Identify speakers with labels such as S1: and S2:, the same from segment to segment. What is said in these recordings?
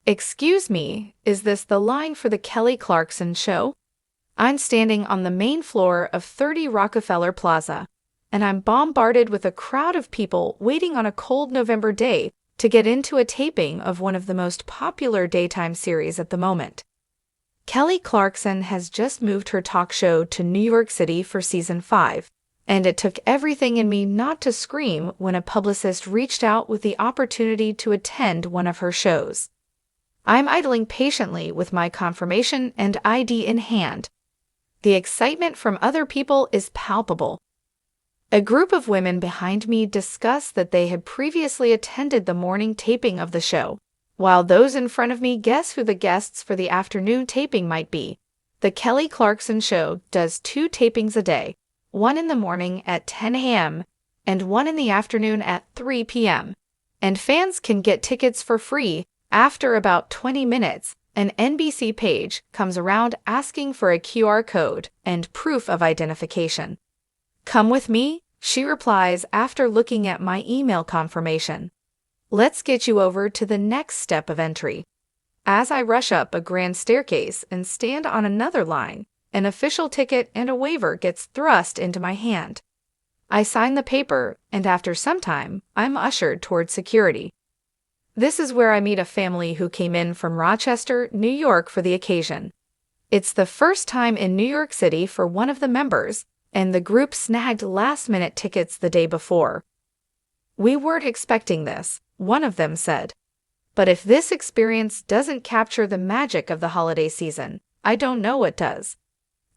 S1: "Excuse me, is this the line for the Kelly Clarkson show?" I'm standing on the main floor of 30 Rockefeller Plaza, and I'm bombarded with a crowd of people waiting on a cold November day to get into a taping of one of the most popular daytime series at the moment. Kelly Clarkson has just moved her talk show to New York City for season 5, and it took everything in me not to scream when a publicist reached out with the opportunity to attend one of her shows. I'm idling patiently with my confirmation and ID in hand. The excitement from other people is palpable. A group of women behind me discuss that they had previously attended the morning taping of the show, while those in front of me guess who the guests for the afternoon taping might be. The Kelly Clarkson show does 2 tapings a day, one in the morning at 10 a.m. and one in the afternoon at 3 p.m., and fans can get tickets for free. After about 20 minutes, an NBC page comes around asking for a QR code and proof of identification. "Come with me," she replies after looking at my email confirmation. "Let's get you over to the next step of entry." As I rush up a grand staircase and stand on another line, an official ticket and a waiver gets thrust into my hand. I sign the paper, and after some time, I'm ushered toward security. This is where I meet a family who came in from Rochester, New York for the occasion. It's the first time in New York City for one of the members, and the group snagged last-minute tickets the day before. "We weren't expecting this," one of them said. "But if this experience doesn't capture the magic of the holiday season, I don't know what does."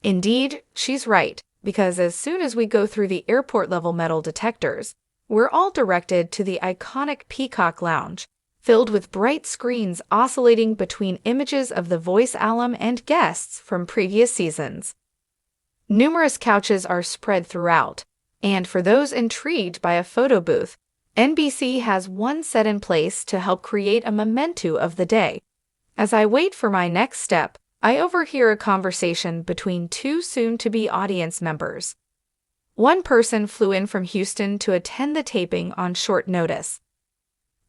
S1: Indeed, she's right, because as soon as we go through the airport-level metal detectors, we're all directed to the iconic Peacock Lounge, filled with bright screens oscillating between images of the voice alum and guests from previous seasons. Numerous couches are spread throughout, and for those intrigued by a photo booth, NBC has one set in place to help create a memento of the day. As I wait for my next step, I overhear a conversation between 2 soon-to-be audience members. One person flew in from Houston to attend the taping on short notice.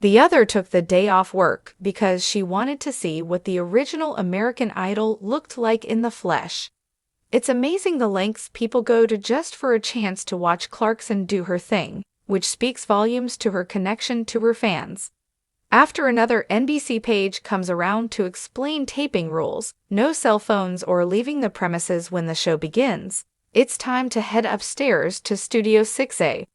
S1: The other took the day off work because she wanted to see what the original American Idol looked like in the flesh. It's amazing the lengths people go to just for a chance to watch Clarkson do her thing, which speaks volumes to her connection to her fans. After another NBC page comes around to explain taping rules, no cell phones or leaving the premises when the show begins, it's time to head upstairs to Studio 6A.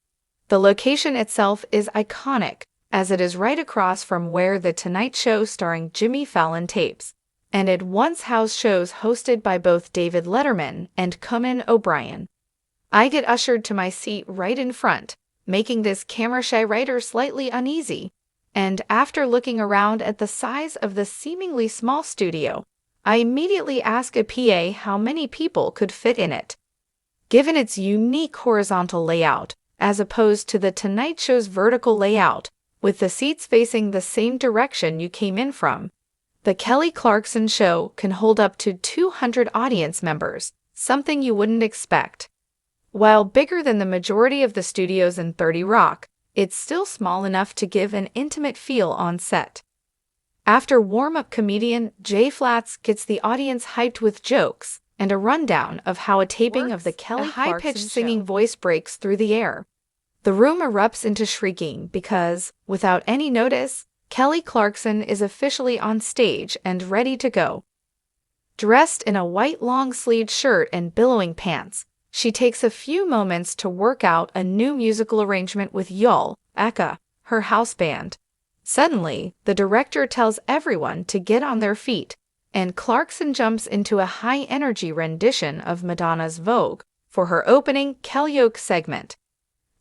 S1: The location itself is iconic, as it is right across from where The Tonight Show starring Jimmy Fallon tapes, and it once housed shows hosted by both David Letterman and Conan O'Brien. I get ushered to my seat right in front, making this camera-shy writer slightly uneasy, and after looking around at the size of the seemingly small studio, I immediately ask a PA how many people could fit in it. Given its unique horizontal layout, as opposed to The Tonight Show's vertical layout, with the seats facing the same direction you came in from, the Kelly Clarkson show can hold up to 200 audience members, something you wouldn't expect. While bigger than the majority of the studios in 30 Rock, it's still small enough to give an intimate feel on set. After warm-up, comedian Jay Flatts gets the audience hyped with jokes and a rundown of how a taping of the Kelly Clarkson high-pitched singing voice breaks through the air. The room erupts into shrieking because, without any notice, Kelly Clarkson is officially on stage and ready to go. Dressed in a white long-sleeved shirt and billowing pants, she takes a few moments to work out a new musical arrangement with Yul Eka, her house band. Suddenly, the director tells everyone to get on their feet, and Clarkson jumps into a high-energy rendition of Madonna's Vogue for her opening karaoke segment.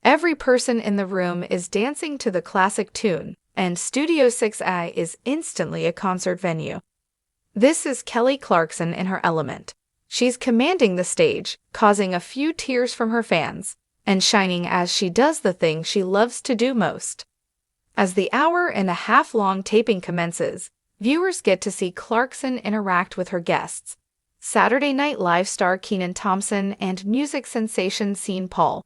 S1: Every person in the room is dancing to the classic tune, and Studio 6A is instantly a concert venue. This is Kelly Clarkson in her element. She's commanding the stage, causing a few tears from her fans, and shining as she does the thing she loves to do most. As the hour-and-a-half-long taping commences, viewers get to see Clarkson interact with her guests, Saturday Night Live star Kenan Thompson and music sensation Sean Paul.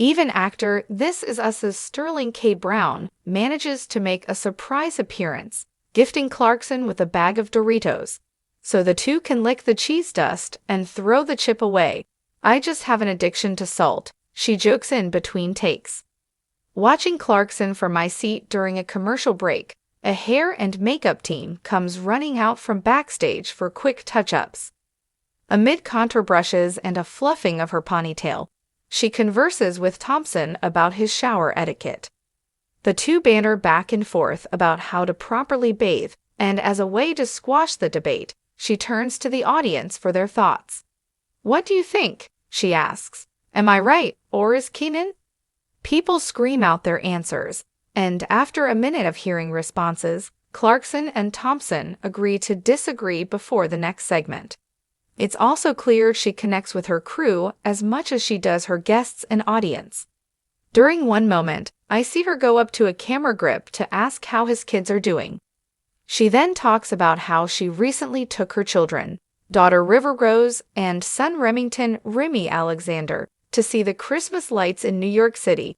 S1: Even actor This Is Us's Sterling K. Brown manages to make a surprise appearance, gifting Clarkson with a bag of Doritos, so the two can lick the cheese dust and throw the chip away. I just have an addiction to salt, she jokes in between takes. Watching Clarkson from my seat during a commercial break, a hair and makeup team comes running out from backstage for quick touch-ups. Amid contour brushes and a fluffing of her ponytail, she converses with Thompson about his shower etiquette. The two banter back and forth about how to properly bathe, and as a way to squash the debate, she turns to the audience for their thoughts. "What do you think?" she asks. "Am I right, or is Keenan?" People scream out their answers, and after a minute of hearing responses, Clarkson and Thompson agree to disagree before the next segment. It's also clear she connects with her crew as much as she does her guests and audience. During one moment, I see her go up to a camera grip to ask how his kids are doing. She then talks about how she recently took her children, daughter River Rose and son Remington Remy Alexander, to see the Christmas lights in New York City.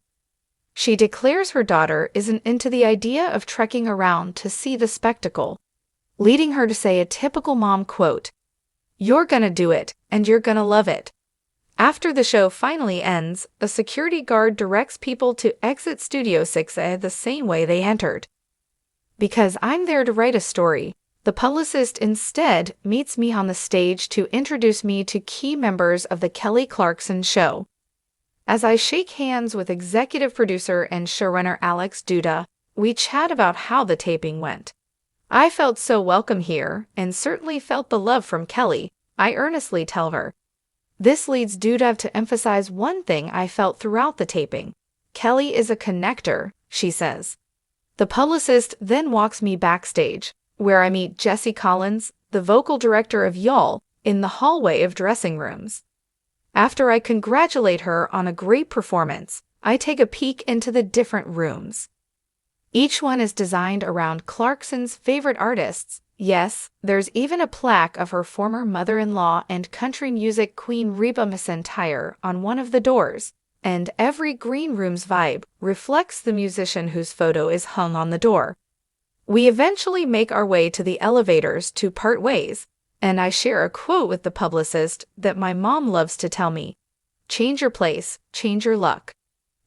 S1: She declares her daughter isn't into the idea of trekking around to see the spectacle, leading her to say a typical mom quote, "You're gonna do it, and you're gonna love it." After the show finally ends, a security guard directs people to exit Studio 6A the same way they entered. Because I'm there to write a story, the publicist instead meets me on the stage to introduce me to key members of the Kelly Clarkson show. As I shake hands with executive producer and showrunner Alex Duda, we chat about how the taping went. "I felt so welcome here, and certainly felt the love from Kelly," I earnestly tell her. This leads Duda to emphasize one thing I felt throughout the taping. "Kelly is a connector," she says. The publicist then walks me backstage, where I meet Jesse Collins, the vocal director of Y'all, in the hallway of dressing rooms. After I congratulate her on a great performance, I take a peek into the different rooms. Each one is designed around Clarkson's favorite artists. Yes, there's even a plaque of her former mother-in-law and country music queen Reba McEntire on one of the doors, and every green room's vibe reflects the musician whose photo is hung on the door. We eventually make our way to the elevators to part ways, and I share a quote with the publicist that my mom loves to tell me: "Change your place, change your luck."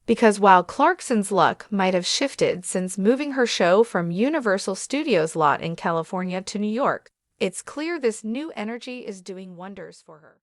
S1: Because while Clarkson's luck might have shifted since moving her show from Universal Studios lot in California to New York, it's clear this new energy is doing wonders for her.